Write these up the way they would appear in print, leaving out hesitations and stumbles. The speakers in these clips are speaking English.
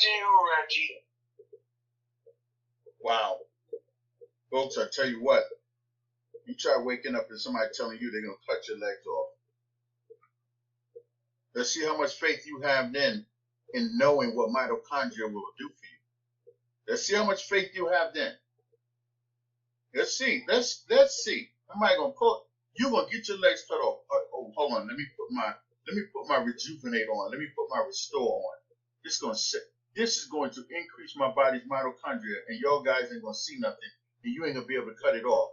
to you, Reggie. Wow. Folks, I tell you what, you try waking up and somebody telling you they're going to cut your legs off. Let's see how much faith you have then in knowing what mitochondria will do for you. Let's see how much faith you have then. Let's see. Let's see. Am I going to put, you're going to get your legs cut off. Oh, hold on. Let me put my Rejuvenate on. Let me put my Restore on. This is going to increase my body's mitochondria, and y'all guys ain't going to see nothing, and you ain't going to be able to cut it off.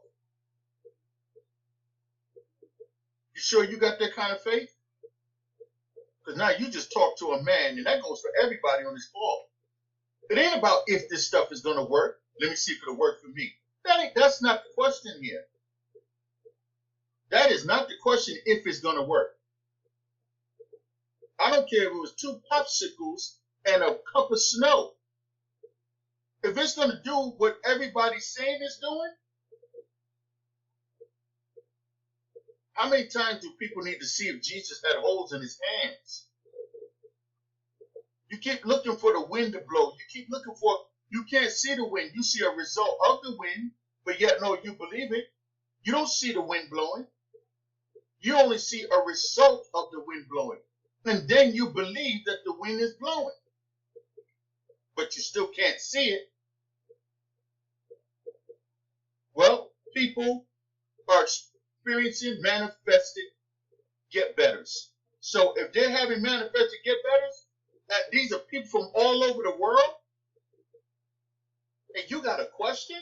You sure you got that kind of faith? Because now you just talk to a man, and that goes for everybody on this call. It ain't about if this stuff is going to work. Let me see if it'll work for me. That's not the question here. That is not the question if it's going to work. I don't care if it was 2 popsicles and a cup of snow. If it's going to do what everybody's saying it's doing, how many times do people need to see if Jesus had holes in his hands? You keep looking for the wind to blow. You can't see the wind. You see a result of the wind, but yet no, you believe it. You don't see the wind blowing. You only see a result of the wind blowing. And then you believe that the wind is blowing. But you still can't see it. Well, people are experiencing manifested get-betters. So if they're having manifested get-betters, these are people from all over the world, and you got a question?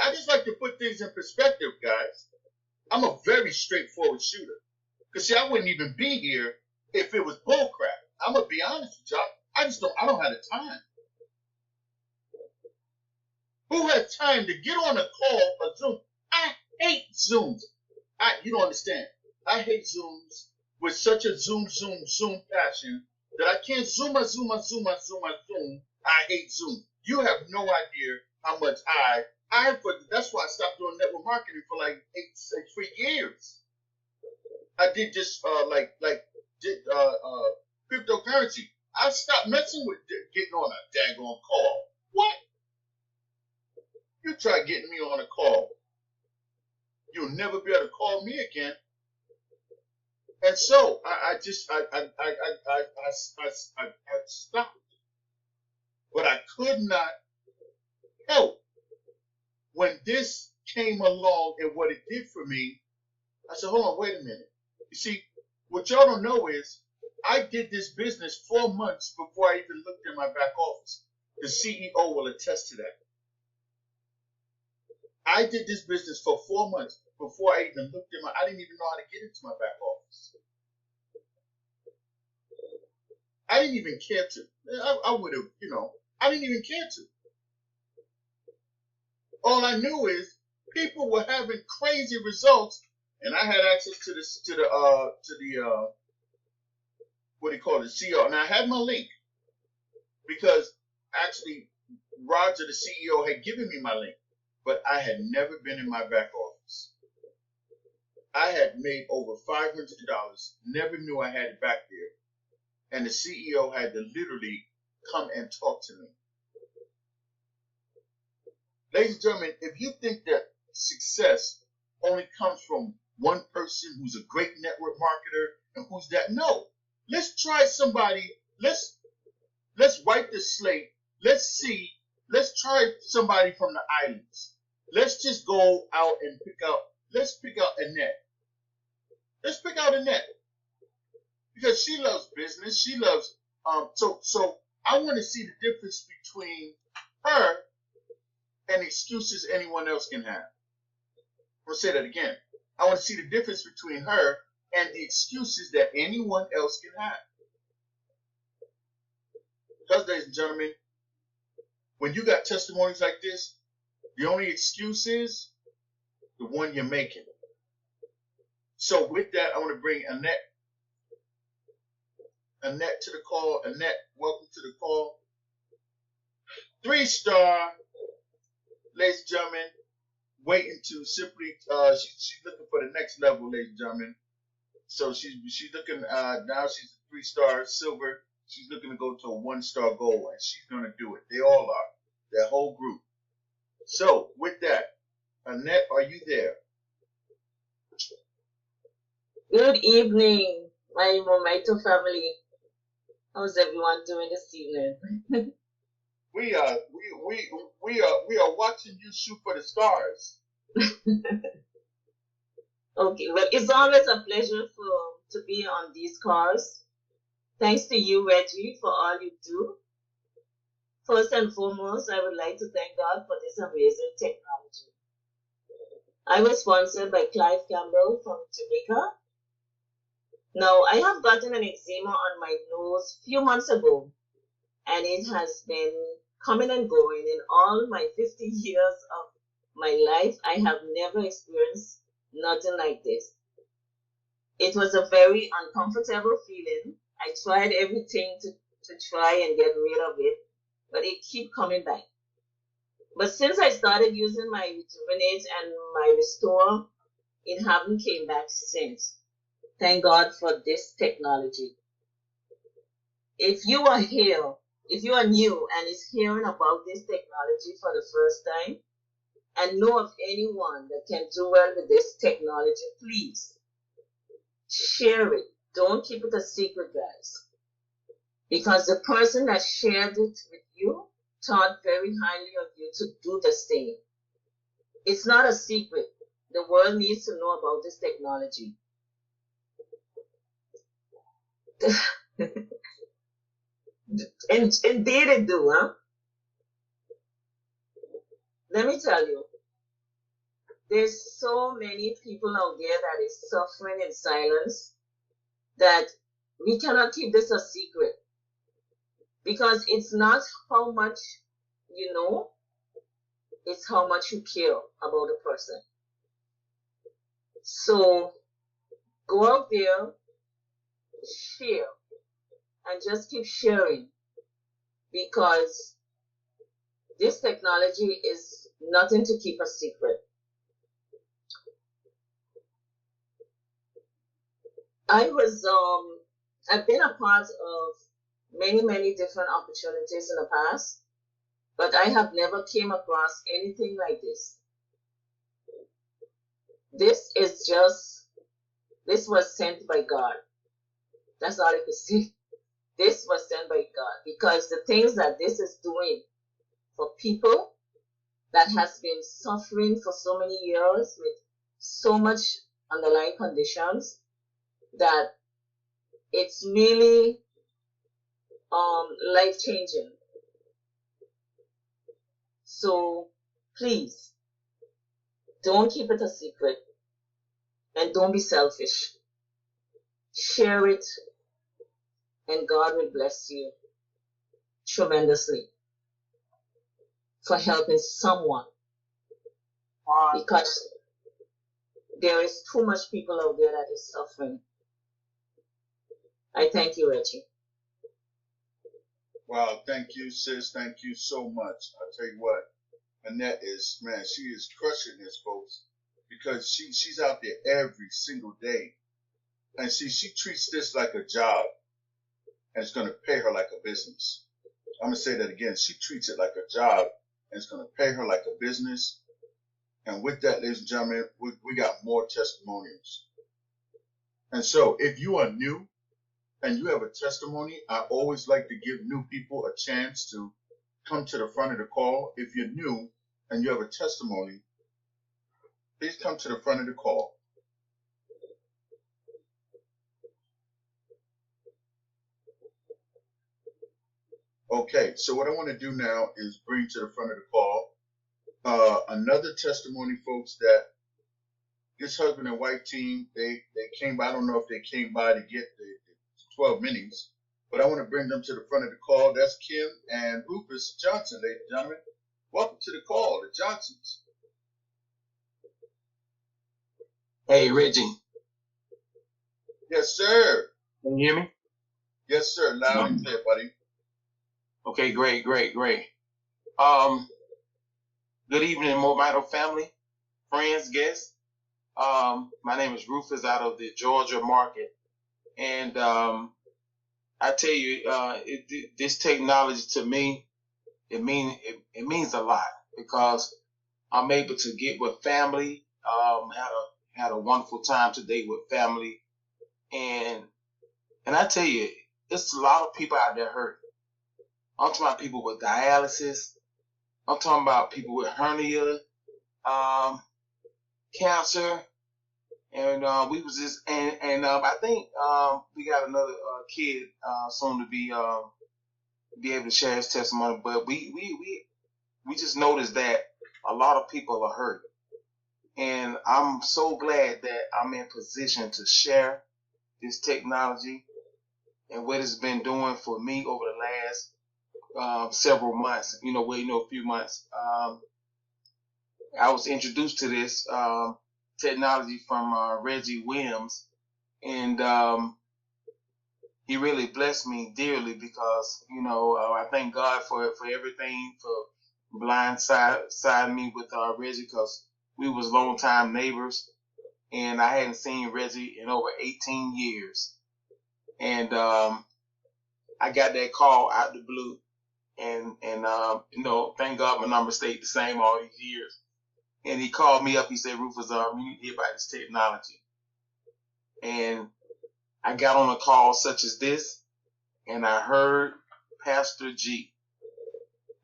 I just like to put things in perspective, guys. I'm a very straightforward shooter. Because, see, I wouldn't even be here if it was bullcrap. I'm going to be honest with y'all. I don't have the time. Who has time to get on a call, a Zoom? I hate Zooms. You don't understand. I hate Zooms with such a Zoom passion that I can't Zoom. I hate Zoom. You have no idea how much that's why I stopped doing network marketing for like 3 years. I did just cryptocurrency. I stopped messing with getting on a daggone call. What? You try getting me on a call, you'll never be able to call me again. And so I stopped, but I could not help when this came along and what it did for me. I said, hold on, wait a minute. You see, what y'all don't know is I did this business 4 months before I even looked in my back office. The CEO will attest to that. I did this business for 4 months before I even looked in I didn't even know how to get into my back office. I didn't even care to. I would have, I didn't even care to. All I knew is people were having crazy results, and I had access to the what do you call it, CEO. And I had my link because actually Roger, the CEO, had given me my link, but I had never been in my back office. I had made over $500, never knew I had it back there. And the CEO had to literally come and talk to me. Ladies and gentlemen, if you think that success only comes from one person who's a great network marketer and who's that, no. Let's try somebody. Let's wipe the slate. Let's try somebody from the islands. Let's just go out and let's pick out Annette. Let's pick out Annette. Because she loves business. She loves, so I want to see the difference between her and excuses anyone else can have. I'm going to say that again. I want to see the difference between her and the excuses that anyone else can have. Because, ladies and gentlemen, when you got testimonies like this, the only excuse is the one you're making. So with that, I want to bring Annette to the call. Annette, welcome to the call. 3-star, ladies and gentlemen, waiting to simply, she's looking for the next level, ladies and gentlemen. So she's looking, now she's a 3-star silver. She's looking to go to a 1-star goal, and she's going to do it. They all are. That whole group. So, with that, Annette, are you there? Good evening, my mito family. How's everyone doing this evening? We are watching you shoot for the stars. Okay, well, it's always a pleasure to be on these calls. Thanks to you, Reggie, for all you do. First and foremost, I would like to thank God for this amazing technology. I was sponsored by Clive Campbell from Jamaica. Now, I have gotten an eczema on my nose a few months ago, and it has been coming and going. In all my 50 years of my life, I have never experienced nothing like this. It was a very uncomfortable feeling. I tried everything to try and get rid of it, but it keep coming back. But since I started using my Rejuvenate and my Restore, it haven't came back since. Thank God for this technology. If you are here, if you are new and is hearing about this technology for the first time and know of anyone that can do well with this technology, please share it. Don't keep it a secret, guys. Because the person that shared it with you thought very highly of you to do the same. It's not a secret. The world needs to know about this technology. Indeed it do, huh? Let me tell you, there's so many people out there that is suffering in silence that we cannot keep this a secret. Because it's not how much you know, it's how much you care about a person. So go out there, share, and just keep sharing, because this technology is nothing to keep a secret. I've been a part of many different opportunities in the past, but I have never came across anything like this. This was sent by God. That's all I can say. This was sent by God, because the things that this is doing for people that has been suffering for so many years with so much underlying conditions, that it's really life-changing. So please, don't keep it a secret, and don't be selfish. Share it, and God will bless you tremendously for helping someone, because there is too much people out there that is suffering. I thank you, Reggie. Wow, thank you, sis. Thank you so much. I'll tell you what, Annette is, man, she is crushing this, folks, because she's out there every single day. And she treats this like a job, and it's going to pay her like a business. I'm going to say that again. She treats it like a job, and it's going to pay her like a business. And with that, ladies and gentlemen, we got more testimonials. And so if you are new and you have a testimony, I always like to give new people a chance to come to the front of the call. If you're new and you have a testimony, please come to the front of the call. Okay, so what I want to do now is bring to the front of the call another testimony, folks, that this husband and wife team, they came by. I don't know if they came by to get the 12 minis, but I want to bring them to the front of the call. That's Kim and Rufus Johnson, ladies and gentlemen. Welcome to the call, the Johnsons. Hey, Reggie. Yes, sir. Can you hear me? Yes, sir. Loud and clear, buddy. Okay, great. Good evening, Mito family, friends, guests. My name is Rufus out of the Georgia market. And I tell you, this technology to me, it means a lot because I'm able to get with family. Had a wonderful time today with family, and I tell you, it's a lot of people out there hurt. I'm talking about people with dialysis. I'm talking about people with hernia, um, cancer, and we was just and I think we got another kid soon to be able to share his testimony. But we just noticed that a lot of people are hurt, and I'm so glad that I'm in position to share this technology and what it's been doing for me over the last several months. A few months. I was introduced to this technology from Reggie Williams, and he really blessed me dearly because I thank God for everything, for blindsiding me with Reggie, because we was longtime neighbors, and I hadn't seen Reggie in over 18 years, and I got that call out the blue, and thank God my number stayed the same all these years. And he called me up. He said, "Rufus, you need to hear about this technology." And I got on a call such as this, and I heard Pastor G.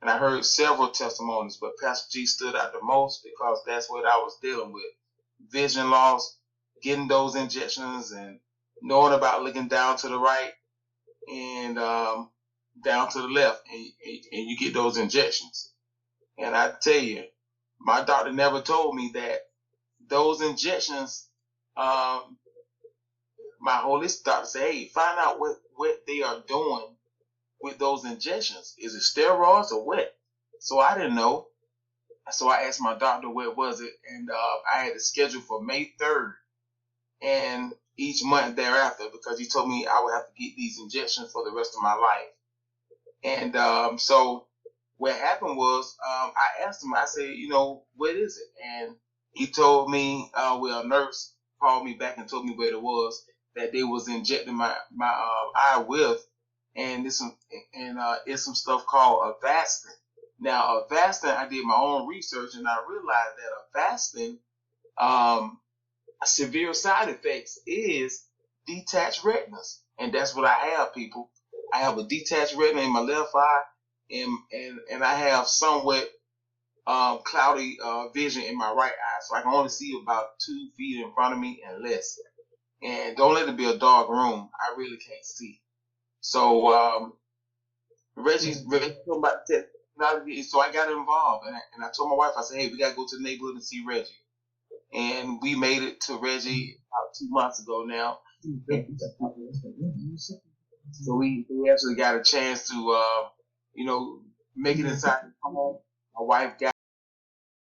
And I heard several testimonies, but Pastor G stood out the most because that's what I was dealing with. Vision loss, getting those injections, and knowing about looking down to the right and down to the left, and you get those injections. And I tell you, my doctor never told me that those injections, my holistic doctor said, "Hey, find out what they are doing with those injections. Is it steroids or what?" So I didn't know. So I asked my doctor what was it, and I had it scheduled for May 3rd and each month thereafter, because he told me I would have to get these injections for the rest of my life. And so what happened was, I asked him, I said, what is it? And he told me, a nurse called me back and told me what it was that they was injecting my eye with, and it's some stuff called Avastin. Now, Avastin, I did my own research, and I realized that Avastin, severe side effects is detached retinas, and that's what I have, people. I have a detached retina in my left eye, and I have somewhat cloudy vision in my right eye, so I can only see about 2 feet in front of me and less. And don't let it be a dark room. I really can't see. So Reggie's talking about technology, so I got involved, and I told my wife, I said, "Hey, we gotta go to the neighborhood and see Reggie." And we made it to Reggie about 2 months ago now. So we actually got a chance to, make it inside the home. My wife got